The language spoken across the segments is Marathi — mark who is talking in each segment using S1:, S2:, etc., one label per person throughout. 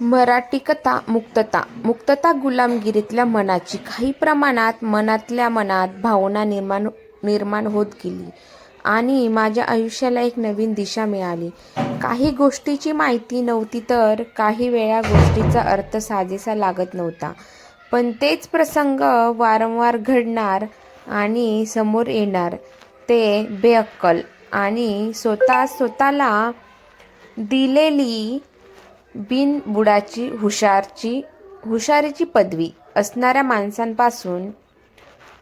S1: मराठी कथा मुक्तता. मुक्तता गुलामगिरीतल्या मनाची काही प्रमाणात मनातल्या मनात भावना निर्माण होत गेली आणि माझ्या आयुष्याला एक नवीन दिशा मिळाली. काही गोष्टीची माहिती नव्हती तर काही वेळा गोष्टीचा अर्थ साजेसा लागत नव्हता. पण तेच प्रसंग वारंवार घडणार आणि समोर येणार. ते बेअक्कल आणि स्वतःला दिलेली बिनबुडाची हुशारीची पदवी असणाऱ्या माणसांपासून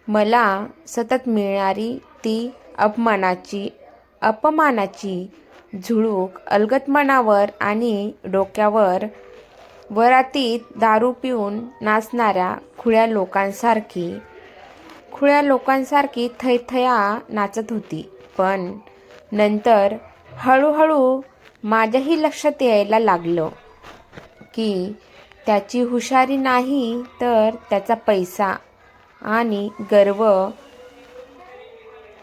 S1: मला सतत मिळणारी ती अपमानाची झुळूक अलगदपणावर आणि डोक्यावर वरातीत दारू पिऊन नाचणाऱ्या खुळ्या लोकांसारखी थैथया नाचत होती. पण नंतर हळूहळू माझ्याही लक्षात यायला लागलं की त्याची हुशारी नाही तर त्याचा पैसा आणि गर्व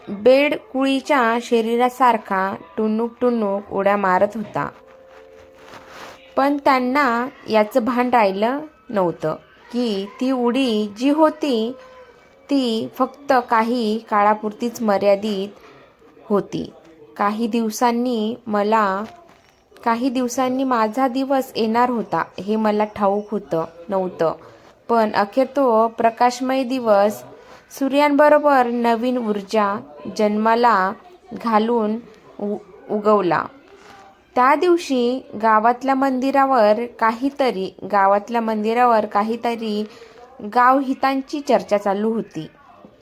S1: बेडकुळीच्या शरीरासारखा टुणूक उड्या मारत होता. पण त्यांना याचं भान राहिलं नव्हतं की ती उडी जी होती ती फक्त काही काळापुरतीच मर्यादित होती. काही दिवसांनी माझा दिवस येणार होता हे मला ठाऊक नव्हतं. पण अखेर तो प्रकाशमय दिवस सूर्याबरोबर नवीन ऊर्जा जन्माला घालून उगवला. त्या दिवशी गावातल्या मंदिरावर काहीतरी गावहितांची चर्चा चालू होती.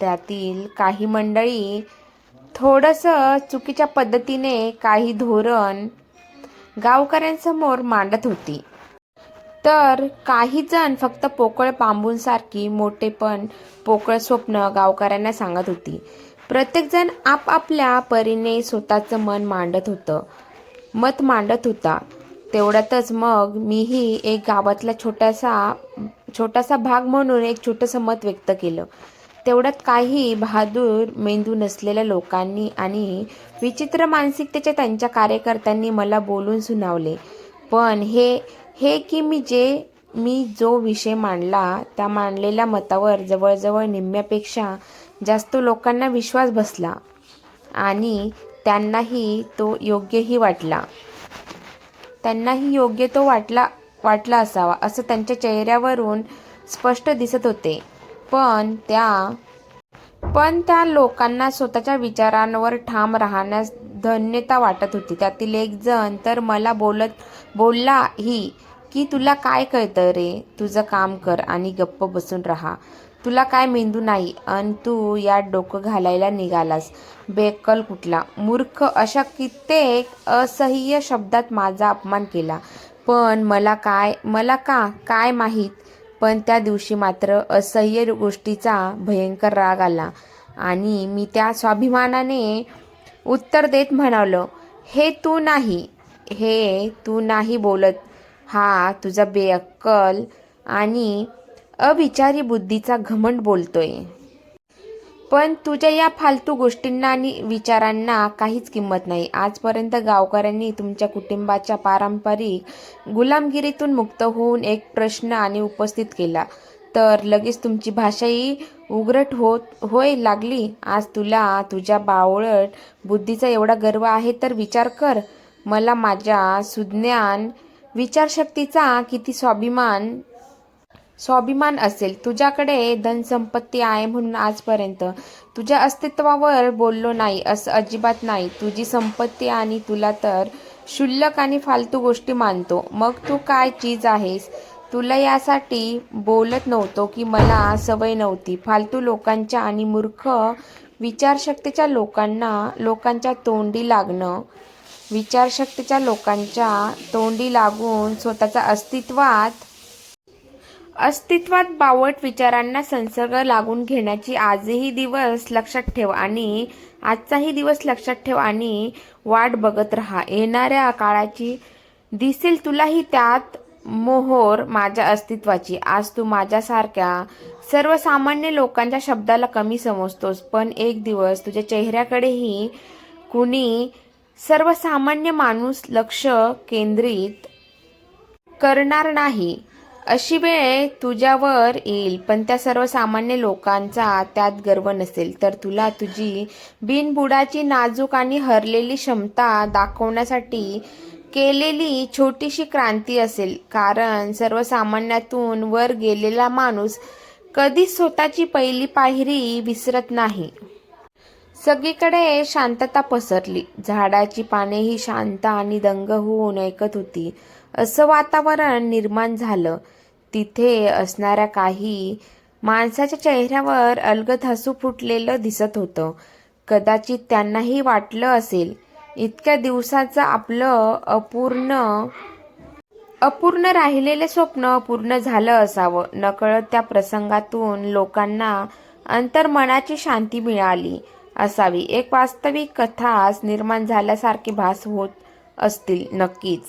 S1: त्यातील काही मंडळी थोडंसं चुकीच्या पद्धतीने काही धोरण गावकऱ्यांसमोर मांडत होती. तर काही जण फक्त पोकळ बांबूंसारखी मोठे पण पोकळ स्वप्न गावकऱ्यांना सांगत होती. प्रत्येक जण आपापल्या परीने स्वतःचं मत मांडत होता. तेवढ्यातच मग मीही एक गावातला छोटासा भाग म्हणून एक छोटंसं मत व्यक्त केलं. तेवढ्यात काही बहादूर मेंदू नसलेल्या लोकांनी आणि विचित्र मानसिकतेच्या त्यांच्या कार्यकर्त्यांनी मला बोलून सुनावले. पण हे की मी जो विषय मांडला त्या मांडलेल्या मतावर जवळजवळ निम्म्यापेक्षा जास्त लोकांना विश्वास बसला आणि त्यांनाही योग्य तो वाटला असावा असं त्यांच्या चेहऱ्यावरून स्पष्ट दिसत होते. पण त्या लोकांना स्वतःच्या विचारांवर ठाम राहण्यास धन्यता वाटत होती. त्यातील एक जण तर मला बोललाही की तुला काय कळतं रे, तुझं काम कर आणि गप्प बसून राहा. तुला काय मेंदू नाही अन तू यात डोकं घालायला निघालास, बेअक्कल कुठला, मूर्ख, अशा कित्येक असह्य शब्दात माझा अपमान केला. पण मला काय माहीत, पण त्या दिवशी मात्र असह्य गोष्टीचा भयंकर राग आला आणि मी त्या स्वाभिमानाने उत्तर देत म्हणालो, हे तू नाही बोलत, हा तुझा बेअक्कल आणि अविचारी बुद्धीचा घमंड बोलतोय. पण तुझ्या या फालतू गोष्टींना आणि विचारांना काहीच किंमत नाही. आजपर्यंत गावकऱ्यांनी तुमच्या कुटुंबाच्या पारंपरिक गुलामगिरीतून मुक्त होऊन एक प्रश्न आणि उपस्थित केला तर लगेच तुमची भाषाही उघडट होय लागली. आज तुला तुझ्या बावळट बुद्धीचा एवढा गर्व आहे तर विचार कर, मला माझ्या सुज्ञान विचारशक्तीचा किती स्वाभिमान असेल. तुझ्याकडे धनसंपत्ती आहे म्हणून आजपर्यंत तुझ्या अस्तित्वावर बोललो नाही असं अजिबात नाही. तुझी संपत्ती आणि तुला तर क्षुल्लक आणि फालतू गोष्टी मानतो. मग तू काय चीज आहेस? तुला यासाठी बोलत नव्हतो की मला सवय नव्हती फालतू लोकांच्या आणि मूर्ख विचारशक्तीच्या लोकांच्या तोंडी लागून स्वतःच्या अस्तित्वात बावट विचारांना संसर्ग लागून घेण्याची आजचाही दिवस लक्षात ठेव आणि वाट बघत राहा. येणाऱ्या काळाची दिसेल तुलाही त्यात मोहोर माझ्या अस्तित्वाची. आज तू माझ्यासारख्या सर्वसामान्य लोकांच्या शब्दाला कमी समजतोस, पण एक दिवस तुझ्या चेहऱ्याकडेही कुणी सर्वसामान्य माणूस लक्ष केंद्रित करणार नाही अशी वेळ तुझ्यावर येईल, पण त्या सर्वसामान्य लोकांचा त्यात गर्व नसेल, तर तुला तुझी बिनबुडाची नाजूक आणि हरलेली क्षमता दाखवण्यासाठी केलेली छोटीशी क्रांती असेल. कारण सर्वसामान्यातून वर गेलेला माणूस कधीच स्वतःची पहिली पायरी विसरत नाही. सगळीकडे शांतता पसरली. झाडाची पानेही शांत आणि दंग होऊन ऐकत होती. असं वातावरण निर्माण झालं. तिथे असणाऱ्या काही माणसाच्या चेहऱ्यावर अलगद हसू फुटलेलं दिसत होतं. कदाचित त्यांनाही वाटलं असेल, इतक्या दिवसाचं आपलं अपूर्ण राहिलेले स्वप्न पूर्ण झालं असावं. नकळत त्या प्रसंगातून लोकांना अंतर्मनाची शांती मिळाली असावी. एक वास्तविक कथाच निर्माण झाल्यासारखे भास होत असतील. नक्कीच.